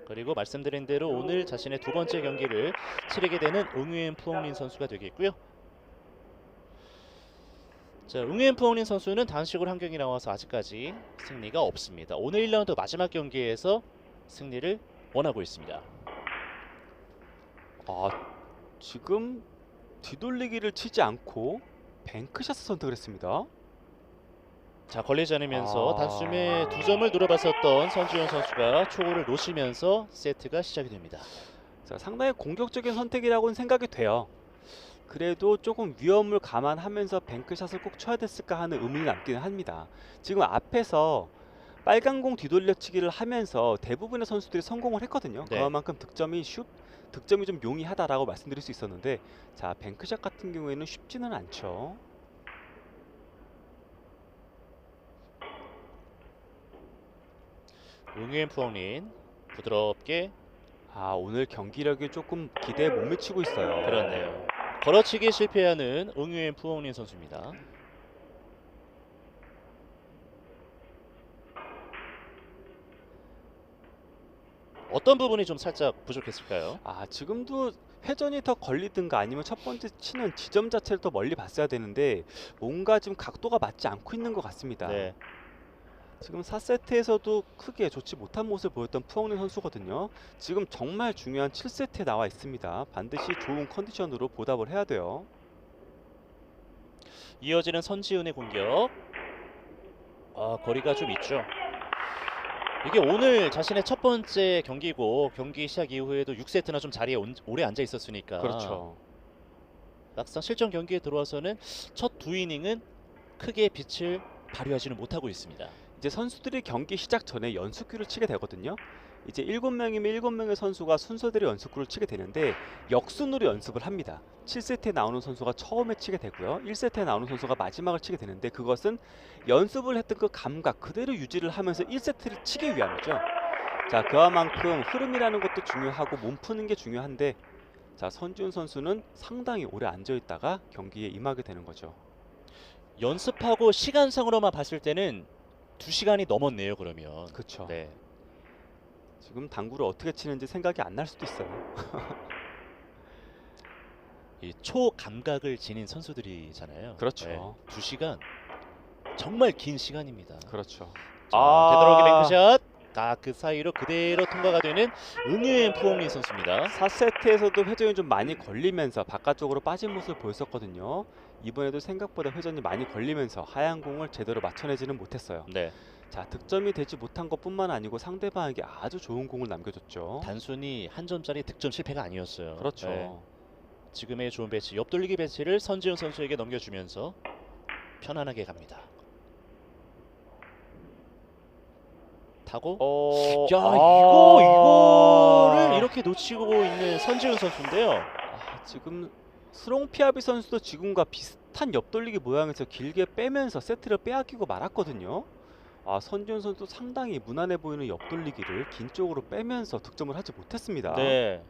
그리고 말씀드린 대로 오늘 자신의 두 번째 경기를 치르게 되는 응유엔 푸엉린 선수가 되겠고요. 자, 응유엔 푸엉린 선수는 단식으로 한 경기 나와서 아직까지 승리가 없습니다. 오늘 1라운드 마지막 경기에서 승리를 원하고 있습니다. 지금 뒤돌리기를 치지 않고 뱅크샷을 선택을 했습니다. 자, 걸리지 않으면서 단숨에 2점을 노려봤었던 선지훈 선수가 초구를 놓치면서 세트가 시작이 됩니다. 자, 상당히 공격적인 선택이라고는 생각이 돼요. 그래도 조금 위험을 감안하면서 뱅크샷을 꼭 쳐야 됐을까 하는 의문이 남기는 합니다. 지금 앞에서 빨간 공 뒤돌려치기를 하면서 대부분의 선수들이 성공을 했거든요. 네. 그만큼 득점이 좀 용이하다라고 말씀드릴 수 있었는데, 자, 뱅크샷 같은 경우에는 쉽지는 않죠. 응유엔 푸엉린 부드럽게. 오늘 경기력이 조금 기대에 못 미치고 있어요. 그렇네요. 걸어치기 실패하는 응유엔 푸엉린 선수입니다. 어떤 부분이 좀 살짝 부족했을까요? 지금도 회전이 더 걸리든가 아니면 첫 번째 치는 지점 자체를 더 멀리 봤어야 되는데 뭔가 좀 각도가 맞지 않고 있는 것 같습니다. 네. 지금 4세트에서도 크게 좋지 못한 모습을 보였던 푸엉린 선수거든요. 지금 정말 중요한 7세트에 나와 있습니다. 반드시 좋은 컨디션으로 보답을 해야 돼요. 이어지는 선지훈의 공격. 거리가 좀 있죠. 이게 오늘 자신의 첫 번째 경기고 경기 시작 이후에도 6세트나 좀 자리에 오래 앉아 있었으니까. 그렇죠. 막상 실전 경기에 들어와서는 첫 두 이닝은 크게 빛을 발휘하지는 못하고 있습니다. 이제 선수들이 경기 시작 전에 연습규를 치게 되거든요. 이제 7명이면 7명의 선수가 순서대로 연습구를 치게 되는데 역순으로 연습을 합니다. 7세트에 나오는 선수가 처음에 치게 되고요. 1세트에 나오는 선수가 마지막을 치게 되는데, 그것은 연습을 했던 그 감각 그대로 유지를 하면서 1세트를 치기 위함이죠. 자, 그만큼 흐름이라는 것도 중요하고 몸 푸는 게 중요한데, 자, 선지훈 선수는 상당히 오래 앉아있다가 경기에 임하게 되는 거죠. 연습하고 시간상으로만 봤을 때는 2시간이 넘었네요. 그러면. 그렇죠. 네. 지금 당구를 어떻게 치는지 생각이 안 날 수도 있어요. 이 초감각을 지닌 선수들이잖아요. 그렇죠. 네. 2시간 정말 긴 시간입니다. 그렇죠. 자, 되돌아오기 뱅크샷. 그 사이로 그대로 통과가 되는 응유엔 푸엉린 선수입니다. 4세트에서도 회전이 좀 많이 걸리면서 바깥쪽으로 빠진 모습을 보였었거든요. 이번에도 생각보다 회전이 많이 걸리면서 하얀 공을 제대로 맞춰내지는 못했어요. 네. 자, 득점이 되지 못한 것뿐만 아니고 상대방에게 아주 좋은 공을 남겨줬죠. 단순히 한 점짜리 득점 실패가 아니었어요. 그렇죠. 네. 지금의 좋은 배치, 옆돌리기 배치를 선지훈 선수에게 넘겨주면서 편안하게 갑니다. 타고. 이거를 이렇게 놓치고 있는 선지훈 선수인데요. 지금 스롱피아비 선수도 지금과 비슷한 옆돌리기 모양에서 길게 빼면서 세트를 빼앗기고 말았거든요. 선지훈 선수 상당히 무난해 보이는 옆돌리기를 긴 쪽으로 빼면서 득점을 하지 못했습니다. 네.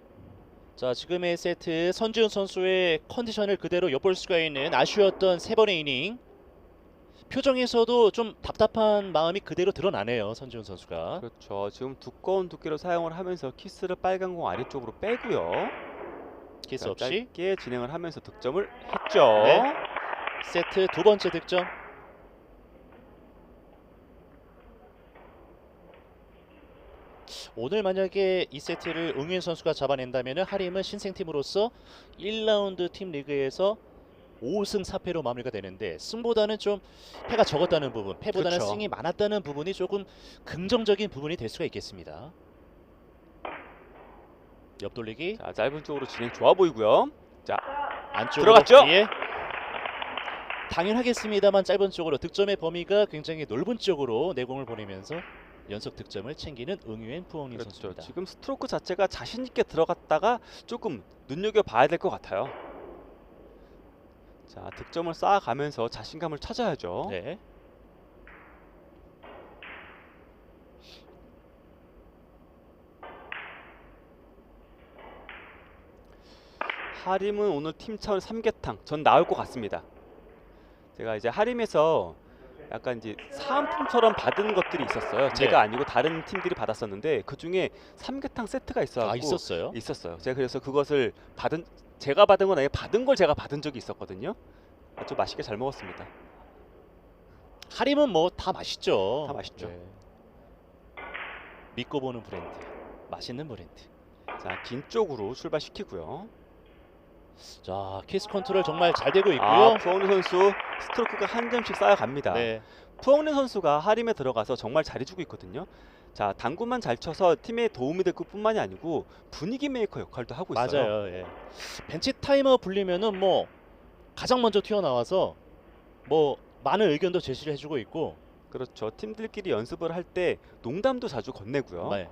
자, 지금의 세트 선지훈 선수의 컨디션을 그대로 엿볼 수가 있는 아쉬웠던 세 번의 이닝. 표정에서도 좀 답답한 마음이 그대로 드러나네요. 선지훈 선수가. 그렇죠. 지금 두꺼운 두께로 사용을 하면서 키스를 빨간 공 아래쪽으로 빼고요. 키스 자, 없이 짧게 진행을 하면서 득점을 했죠. 네. 세트 두 번째 득점. 오늘 만약에 이 세트를 응유엔 선수가 잡아낸다면 하림은 신생팀으로서 1라운드 팀 리그에서 5승 4패로 마무리가 되는데, 승보다는 좀 패가 적었다는 부분, 패보다는 그렇죠. 승이 많았다는 부분이 조금 긍정적인 부분이 될 수가 있겠습니다. 옆돌리기. 자, 짧은 쪽으로 진행 좋아 보이고요. 자, 안쪽으로 들어갔죠? 뒤에. 당연하겠습니다만 짧은 쪽으로 득점의 범위가 굉장히 넓은 쪽으로 내공을 보내면서 연속 득점을 챙기는 응유엔 푸엉린 그렇죠. 선수입니다. 지금 스트로크 자체가 자신 있게 들어갔다가 조금 눈여겨 봐야 될 것 같아요. 자, 득점을 쌓아가면서 자신감을 찾아야죠. 네. 하림은 오늘 팀 차원 삼계탕 전 나올 것 같습니다. 제가 이제 하림에서 약간 이제 사은품처럼 받은 것들이 있었어요. 제가 네. 아니고 다른 팀들이 받았었는데 그 중에 삼계탕 세트가 있어갖고 있었어요? 있었어요. 제가 그래서 그것을 제가 받은 건 아니고 받은 걸 제가 받은 적이 있었거든요. 아주 맛있게 잘 먹었습니다. 하림은 뭐 다 맛있죠. 다 맛있죠. 네. 믿고 보는 브랜드, 맛있는 브랜드. 자, 긴 쪽으로 출발시키고요. 자, 키스 컨트롤 정말 잘 되고 있고요. 아, 푸엉리 선수 스트로크가 한 점씩 쌓여갑니다. 네, 푸엉리 선수가 하림에 들어가서 정말 잘해주고 있거든요. 자, 당구만 잘 쳐서 팀에 도움이 될 뿐만이 아니고 분위기 메이커 역할도 하고 있어요. 맞아요. 예. 벤치 타이머 불리면은 뭐 가장 먼저 튀어나와서 뭐 많은 의견도 제시를 해주고 있고. 그렇죠. 팀들끼리 연습을 할 때 농담도 자주 건네고요. 네.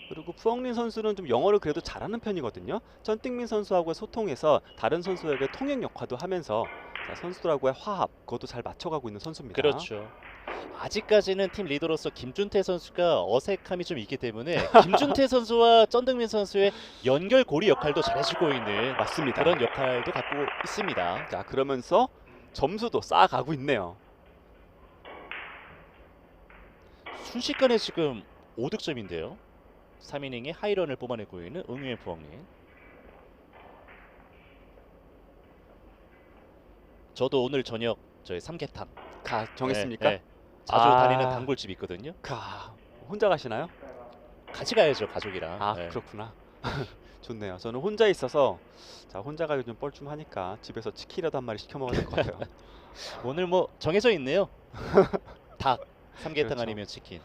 그리고 푸엉린 선수는 좀 영어를 그래도 잘하는 편이거든요. 전띵민 선수하고의 소통에서 다른 선수에게 통역 역할도 하면서 자, 선수들하고의 화합 그것도 잘 맞춰가고 있는 선수입니다. 그렇죠. 아직까지는 팀 리더로서 김준태 선수가 어색함이 좀 있기 때문에 김준태 선수와 쩐등민 선수의 연결고리 역할도 잘해주고 있는 맞습니다. 그런 역할도 갖고 있습니다. 자, 그러면서 점수도 쌓아가고 있네요. 순식간에 지금 5득점인데요. 3이닝에 하이런을 뽑아내고 있는 응유의 부엉님. 저도 오늘 저녁 저희 삼계탕 정했습니까? 네, 네. 자주 아. 다니는 단골집 있거든요. 혼자 가시나요? 같이 가야죠, 가족이랑. 아, 네. 그렇구나. 좋네요. 저는 혼자 있어서 자, 혼자 가기 좀 뻘쭘하니까 집에서 치킨이라도 한 마리 시켜 먹어야 될 것 같아요. 오늘 뭐 정해져 있네요. 닭, 삼계탕 그렇죠. 아니면 치킨.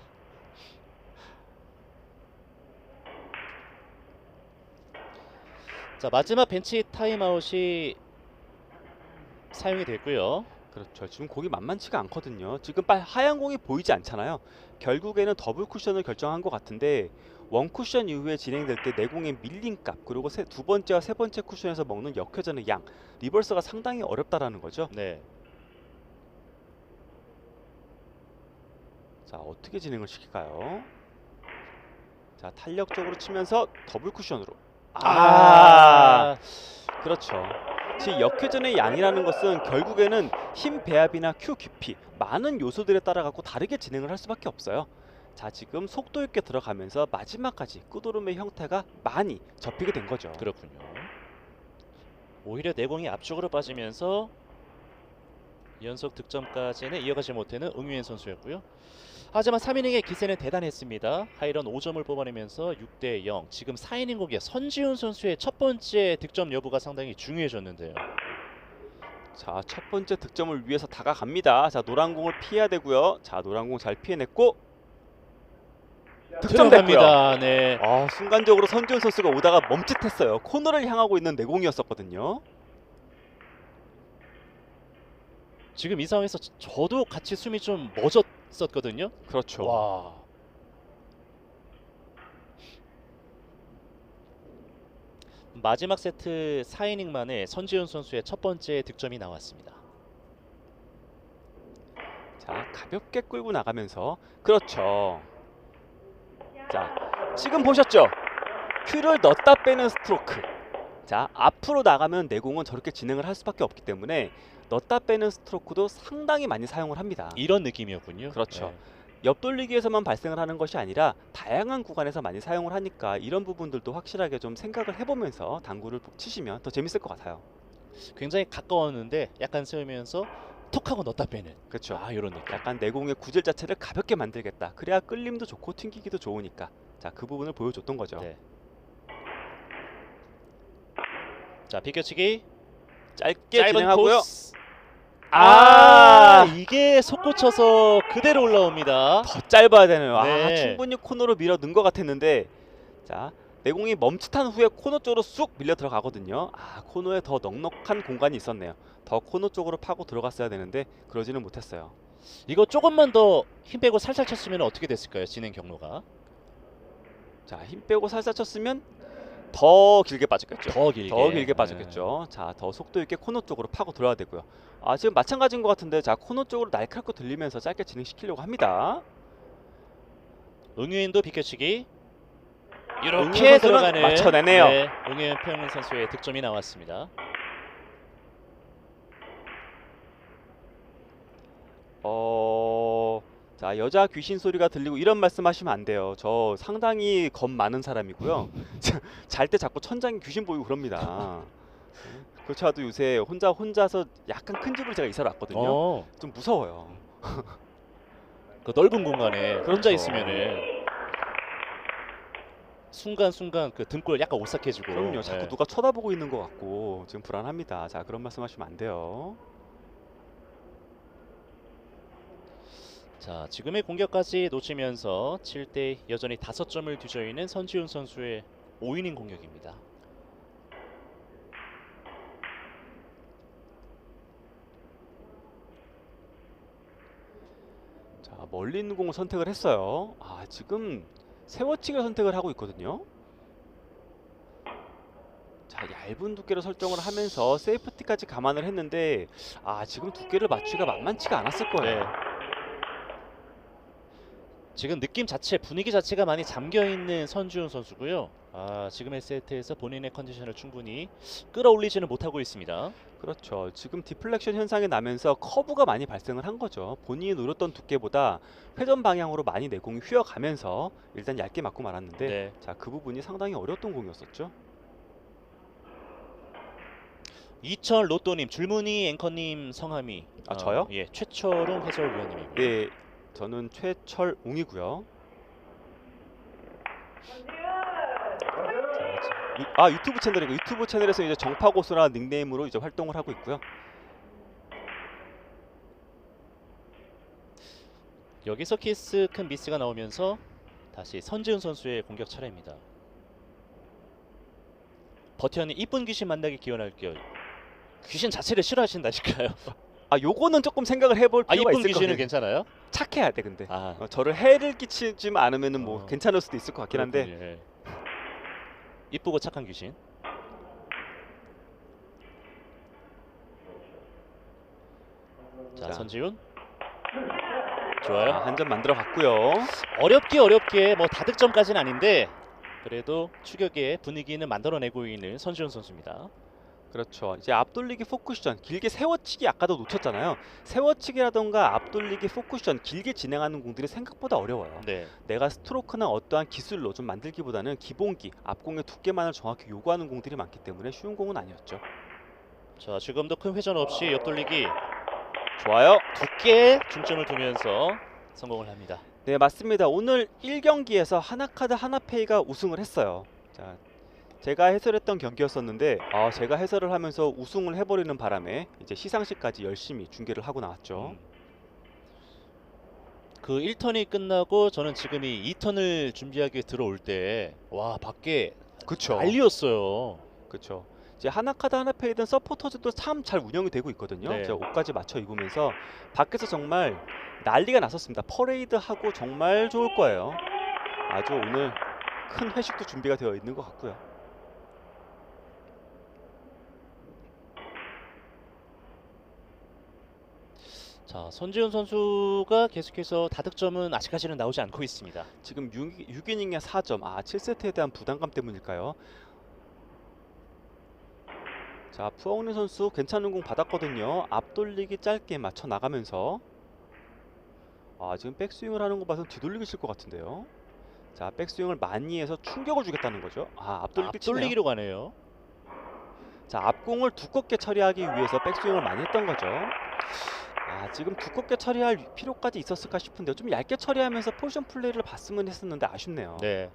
자, 마지막 벤치 타임아웃이 사용이 됐고요. 그렇죠. 지금 공이 만만치가 않거든요. 지금 하얀 공이 보이지 않잖아요. 결국에는 더블 쿠션을 결정한 것 같은데 원 쿠션 이후에 진행될 때 내공의 밀린 값 그리고 두 번째와 세 번째 쿠션에서 먹는 역회전의 양 리버스가 상당히 어렵다라는 거죠. 네. 자, 어떻게 진행을 시킬까요? 자, 탄력적으로 치면서 더블 쿠션으로. 그렇죠. 즉 역회전의 양이라는 것은 결국에는 힘 배합이나 큐 깊이 많은 요소들에 따라 갖고 다르게 진행을 할 수밖에 없어요. 자, 지금 속도 있게 들어가면서 마지막까지 끄도름의 형태가 많이 접히게 된 거죠. 그렇군요. 오히려 내공이 앞쪽으로 빠지면서 연속 득점까지는 이어가지 못하는 응유엔 선수였고요. 하지만 3이닝의 기세는 대단했습니다. 하이런 5점을 뽑아내면서 6대0. 지금 4이닝 공개 선지훈 선수의 첫 번째 득점 여부가 상당히 중요해졌는데요. 자, 첫 번째 득점을 위해서 다가갑니다. 자, 노란 공을 피해야 되고요. 자, 노란 공 잘 피해냈고 득점됐고요. 들어갑니다. 네. 순간적으로 선지훈 선수가 오다가 멈칫했어요. 코너를 향하고 있는 내공이었었거든요. 지금 이 상황에서 저도 같이 숨이 좀 멎었었거든요. 그렇죠. 와. 마지막 세트 4이닝 만에 선지훈 선수의 첫 번째 득점이 나왔습니다. 자, 가볍게 끌고 나가면서 그렇죠. 자, 지금 보셨죠? 큐를 넣었다 빼는 스트로크. 자, 앞으로 나가면 내공은 저렇게 진행을 할 수밖에 없기 때문에 넣었다 빼는 스트로크도 상당히 많이 사용을 합니다. 이런 느낌이었군요. 그렇죠. 네. 옆돌리기에서만 발생을 하는 것이 아니라 다양한 구간에서 많이 사용을 하니까 이런 부분들도 확실하게 좀 생각을 해보면서 당구를 치시면 더 재밌을 것 같아요. 굉장히 가까웠는데 약간 세우면서 톡 하고 넣었다 빼는. 그렇죠. 이런 느낌. 약간 내공의 구질 자체를 가볍게 만들겠다. 그래야 끌림도 좋고 튕기기도 좋으니까. 자, 그 부분을 보여줬던 거죠. 네. 자, 비껴치기 짧게 짧은 진행하고요. 코스. 이게 속 꽂혀서 그대로 올라옵니다. 더 짧아야 되네요. 네. 충분히 코너로 밀어 넣은 것 같았는데 자, 내공이 멈칫한 후에 코너 쪽으로 쑥 밀려 들어가거든요. 코너에 더 넉넉한 공간이 있었네요. 더 코너 쪽으로 파고 들어갔어야 되는데 그러지는 못했어요. 이거 조금만 더 힘 빼고 살살 쳤으면 어떻게 됐을까요? 진행 경로가. 자, 힘 빼고 살살 쳤으면 더 길게 빠졌겠죠. 더 길게. 빠졌겠죠. 자, 더 속도 있게 코너 쪽으로 파고 들어야 되고요. 지금 마찬가지인 것 같은데 자, 코너 쪽으로 날카롭게 들리면서 짧게 진행시키려고 합니다. 응유엔도 비껴치기. 응유엔 이렇게 선수는 들어가는 맞춰내네요. 네, 응유엔 표현 선수의 득점이 나왔습니다. 자, 여자 귀신 소리가 들리고 이런 말씀하시면 안 돼요. 저 상당히 겁 많은 사람이고요. 잘 때 자꾸 천장에 귀신 보이고 그럽니다. 그렇지 않아도 요새 혼자서 약간 큰 집으로 제가 이사를 왔거든요. 어, 좀 무서워요. 그 넓은 공간에 혼자 그렇죠. 있으면은 순간순간 그 등골 약간 오싹해지고. 그럼요. 자꾸 예. 누가 쳐다보고 있는 것 같고 지금 불안합니다. 자, 그런 말씀하시면 안 돼요. 자, 지금의 공격까지 놓치면서 7대 여전히 5점을 뒤져 있는 선지훈 선수의 5이닝 공격입니다. 자, 멀리 있는 공을 선택을 했어요. 아, 지금 세워치기를 선택을 하고 있거든요. 자, 얇은 두께로 설정을 하면서 세이프티까지 감안을 했는데 아, 지금 두께를 맞추기가 만만치가 않았을 거예요. 네. 지금 느낌 자체, 분위기 자체가 많이 잠겨 있는 선지훈 선수고요. 아, 지금의 세트에서 본인의 컨디션을 충분히 끌어올리지는 못하고 있습니다. 그렇죠. 지금 디플렉션 현상이 나면서 커브가 많이 발생을 한 거죠. 본인이 노렸던 두께보다 회전 방향으로 많이 내공이 휘어가면서 일단 얇게 맞고 말았는데 네. 자, 그 부분이 상당히 어려웠던 공이었었죠. 이철 로또님, 줄무늬 앵커님 성함이 저요? 예, 최철웅 해설위원님이고요. 네, 저는 최철웅이고요. 유튜브 채널이고 유튜브 채널에서 이제 정파고수라 닉네임으로 이제 활동을 하고 있고요. 여기서 키스 큰 미스가 나오면서 다시 선지훈 선수의 공격 차례입니다. 버티언이 이쁜 귀신 만나기 기원할게요. 귀신 자체를 싫어하신다니까요. 아, 요거는 조금 생각을 해볼 아, 필요가 이쁜 있을 것 귀신은 같아요. 괜찮아요? 착해야 돼 근데. 아, 저를 해를 끼치지 않으면은 뭐 괜찮을 수도 있을 것 같긴 한데. 그렇군요. 예. 이쁘고 착한 귀신. 자, 자. 선지훈. 좋아요. 한 점 만들어 갔고요. 어렵게 뭐 다득점까지는 아닌데 그래도 추격의 분위기는 만들어내고 있는 선지훈 선수입니다. 그렇죠. 이제 앞돌리기 포쿠션 길게 세워치기 아까도 놓쳤잖아요. 세워치기라던가 앞돌리기 포쿠션 길게 진행하는 공들이 생각보다 어려워요. 네. 내가 스트로크나 어떠한 기술로 좀 만들기보다는 기본기, 앞공의 두께만을 정확히 요구하는 공들이 많기 때문에 쉬운 공은 아니었죠. 자, 지금도 큰 회전 없이 옆돌리기 좋아요. 두께 중점을 두면서 성공을 합니다. 네, 맞습니다. 오늘 1경기에서 하나카드 하나페이가 우승을 했어요. 자, 제가 해설했던 경기였었는데 제가 해설을 하면서 우승을 해버리는 바람에 이제 시상식까지 열심히 중계를 하고 나왔죠. 그 1턴이 끝나고 저는 지금 이 2턴을 준비하기 위해 들어올 때 와, 밖에 그쵸. 난리였어요. 그렇죠. 이제 하나카드 하나페이든 서포터즈도 참 잘 운영이 되고 있거든요. 네. 제가 옷까지 맞춰 입으면서 밖에서 정말 난리가 났었습니다. 퍼레이드하고 정말 좋을 거예요. 아주 오늘 큰 회식도 준비가 되어 있는 것 같고요. 자, 선지훈 선수가 계속해서 다득점은 아직까지는 나오지 않고 있습니다. 지금 6이닝에 4점. 7세트에 대한 부담감 때문일까요? 자, 푸엉리 선수 괜찮은 공 받았거든요. 앞돌리기 짧게 맞춰 나가면서 지금 백스윙을 하는 거 봐서 뒤돌리기 칠 것 같은데요. 자, 백스윙을 많이 해서 충격을 주겠다는 거죠. 앞돌리기 치네요. 앞돌리기로 가네요. 자, 앞공을 두껍게 처리하기 위해서 백스윙을 많이 했던 거죠. 지금 두껍게 처리할 필요까지 있었을까 싶은데요. 좀 얇게 처리하면서 포지션 플레이를 봤으면 했었는데 아쉽네요. 네.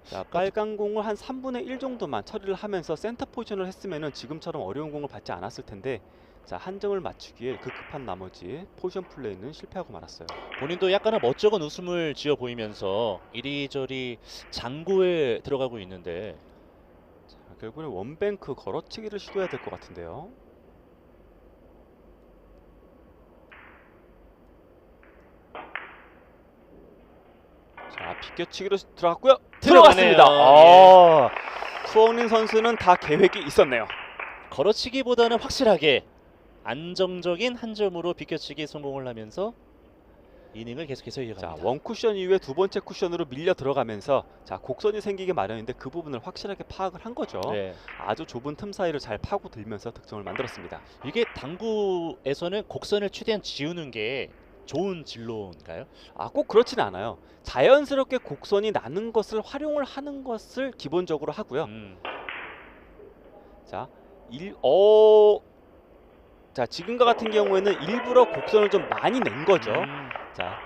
자, 빨간 공을 한 3분의 1 정도만 처리를 하면서 센터 포지션을 했으면은 지금처럼 어려운 공을 받지 않았을 텐데 자, 한 점을 맞추기에 급급한 나머지 포지션 플레이는 실패하고 말았어요. 본인도 약간은 멋쩍은 웃음을 지어 보이면서 이리저리 장구에 들어가고 있는데 자, 결국엔 원뱅크 걸어치기를 시도해야 될 것 같은데요. 자, 비껴치기로 들어갔고요. 들어가네요. 들어갔습니다. 푸엉린 선수는 다 계획이 있었네요. 걸어치기보다는 확실하게 안정적인 한 점으로 비껴치기 성공을 하면서 이닝을 계속해서 자, 이어갑니다. 원 쿠션 이후에 두 번째 쿠션으로 밀려 들어가면서 자, 곡선이 생기기 마련인데 그 부분을 확실하게 파악을 한 거죠. 네. 아주 좁은 틈 사이를 잘 파고 들면서 득점을 만들었습니다. 이게 당구에서는 곡선을 최대한 지우는 게 좋은 진로인가요? 꼭 그렇지는 않아요. 자연스럽게 곡선이 나는 것을 활용을 하는 것을 기본적으로 하고요. 자, 자, 지금과 같은 경우에는 일부러 곡선을 좀 많이 낸 거죠. 자,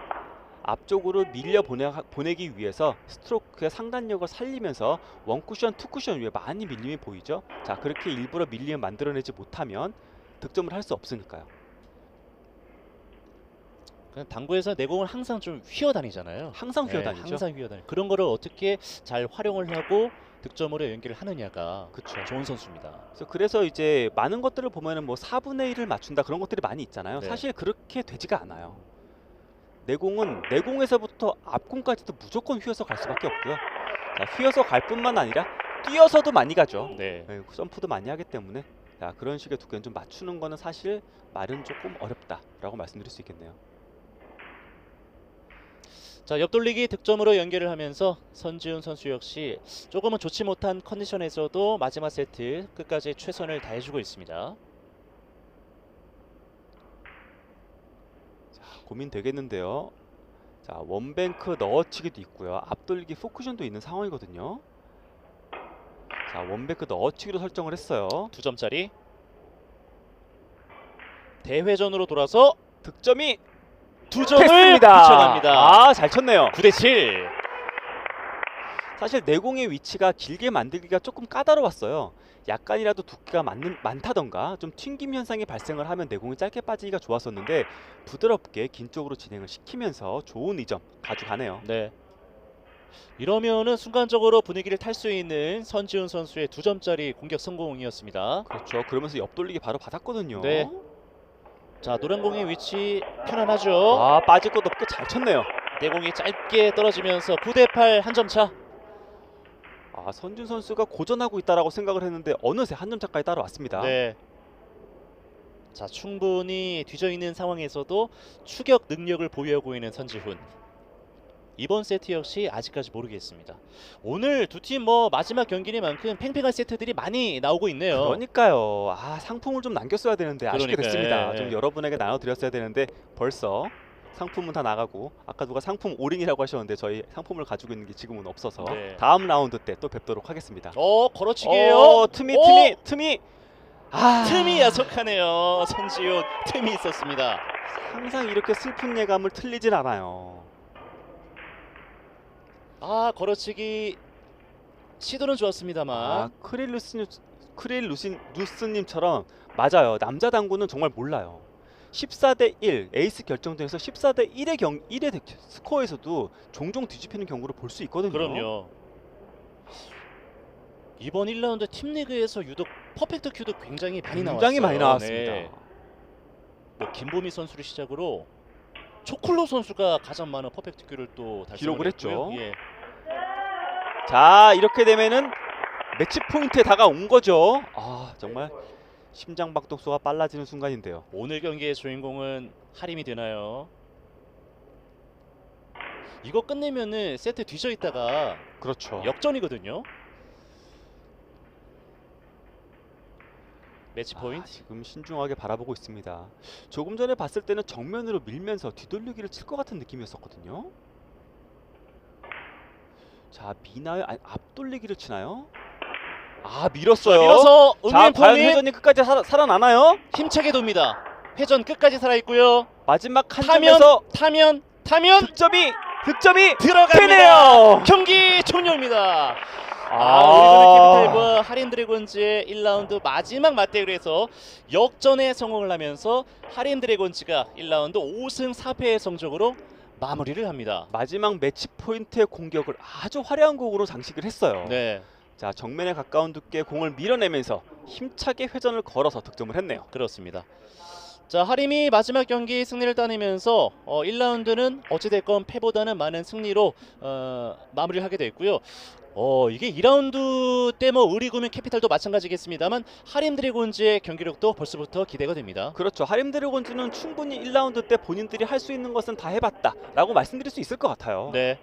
앞쪽으로 밀려 보내기 위해서 스트로크의 상단력을 살리면서 원쿠션, 투쿠션 위에 많이 밀림이 보이죠. 자, 그렇게 일부러 밀림을 만들어내지 못하면 득점을 할 수 없으니까요. 그냥 당구에서 내공을 항상 좀 휘어다니잖아요. 항상 네, 휘어다니죠. 항상 휘어다니. 그런 거를 어떻게 잘 활용을 하고 득점으로 연결을 하느냐가 그쵸. 좋은 선수입니다. 그래서 이제 많은 것들을 보면은 뭐 4분의 1을 맞춘다 그런 것들이 많이 있잖아요. 네. 사실 그렇게 되지가 않아요. 내공은 내공에서부터 앞공까지도 무조건 휘어서 갈 수밖에 없고요. 자, 휘어서 갈 뿐만 아니라 뛰어서도 많이 가죠. 네. 네, 점프도 많이 하기 때문에 자, 그런 식의 두께는 좀 맞추는 거는 사실 말은 조금 어렵다라고 말씀드릴 수 있겠네요. 자, 옆돌리기 득점으로 연결을 하면서 선지훈 선수 역시 조금은 좋지 못한 컨디션에서도 마지막 세트 끝까지 최선을 다해주고 있습니다. 자, 고민되겠는데요. 자, 원뱅크 넣어치기도 있고요. 앞돌리기 포쿠션도 있는 상황이거든요. 자, 원뱅크 넣어치기로 설정을 했어요. 2점짜리 대회전으로 돌아서 득점이 2점을 됐습니다. 붙여갑니다. 잘 쳤네요. 9대7. 사실 내공의 위치가 길게 만들기가 조금 까다로웠어요. 약간이라도 두께가 많다던가 좀 튕김 현상이 발생을 하면 내공이 짧게 빠지기가 좋았었는데 부드럽게 긴 쪽으로 진행을 시키면서 좋은 2점 가져가네요. 네. 이러면은 순간적으로 분위기를 탈 수 있는 선지훈 선수의 2점짜리 공격 성공이었습니다. 그렇죠. 그러면서 옆돌리기 바로 받았거든요. 네. 자, 노란공의 위치 편안하죠. 빠질 것 없게 잘 쳤네요. 내공이 짧게 떨어지면서 9대8 한 점 차. 선준 선수가 고전하고 있다라고 생각을 했는데 어느새 한 점 차까지 따라왔습니다. 네. 자, 충분히 뒤져 있는 상황에서도 추격 능력을 보유하고 있는 선지훈. 이번 세트 역시 아직까지 모르겠습니다. 오늘 두 팀 뭐 마지막 경기니만큼 팽팽한 세트들이 많이 나오고 있네요. 그러니까요. 상품을 좀 남겼어야 되는데 아쉽게 그러니까요. 됐습니다. 예, 좀 예. 여러분에게 나눠드렸어야 되는데 벌써 상품은 다 나가고 아까 누가 상품 올인이라고 하셨는데 저희 상품을 가지고 있는 게 지금은 없어서 네. 다음 라운드 때 또 뵙도록 하겠습니다. 걸어치기예요. 틈이 틈이 야속하네요. 선지훈 틈이 있었습니다. 항상 이렇게 슬픈 예감을 틀리진 않아요. 걸어치기 시도는 좋았습니다만. 크릴 루스님처럼 맞아요. 남자 당구는 정말 몰라요. 14대1 에이스 결정전에서 14대1의 스코어에서도 종종 뒤집히는 경우를 볼 수 있거든요. 그럼요. 이번 1라운드 팀리그에서 유독 퍼펙트 큐도 굉장히 많이 나왔어요. 굉장히 많이 나왔습니다. 네. 뭐 김보미 선수를 시작으로 초클로 선수가 가장 많은 퍼펙트 큐를 또 기록을 했죠. 예. 자, 이렇게 되면은 매치 포인트에 다가온 거죠. 정말 심장박동수가 빨라지는 순간인데요. 오늘 경기의 주인공은 하림이 되나요? 이거 끝내면은 세트 뒤져 있다가 그렇죠. 역전이거든요. 매치 포인트. 지금 신중하게 바라보고 있습니다. 조금 전에 봤을 때는 정면으로 밀면서 뒤돌리기를 칠 것 같은 느낌이었었거든요. 자, 미나요? 아니, 앞돌리기를 치나요? 밀었어요. 밀어서 자, 과연 응민포민 회전이 끝까지 살아나나요? 힘차게 돕니다. 회전 끝까지 살아있고요. 마지막 한 점에서 타면 득점이 들어갑니다. 되네요. 경기 종료입니다. 우리나라 캐피탈과 하림 드래곤즈의 1라운드 마지막 맞대결에서 역전에 성공을 하면서 하림 드래곤즈가 1라운드 5승 4패의 성적으로 마무리를 합니다. 마지막 매치 포인트의 공격을 아주 화려한 공으로 장식을 했어요. 네, 자, 정면에 가까운 두께 공을 밀어내면서 힘차게 회전을 걸어서 득점을 했네요. 그렇습니다. 자, 하림이 마지막 경기 승리를 따내면서 1라운드는 어찌됐건 패보다는 많은 승리로 마무리를 하게 됐고요. 이게 2라운드 때 뭐 의리구면 캐피탈도 마찬가지겠습니다만 하림 드래곤즈의 경기력도 벌써부터 기대가 됩니다. 그렇죠. 하림 드래곤즈는 충분히 1라운드 때 본인들이 할 수 있는 것은 다 해봤다 라고 말씀드릴 수 있을 것 같아요. 네.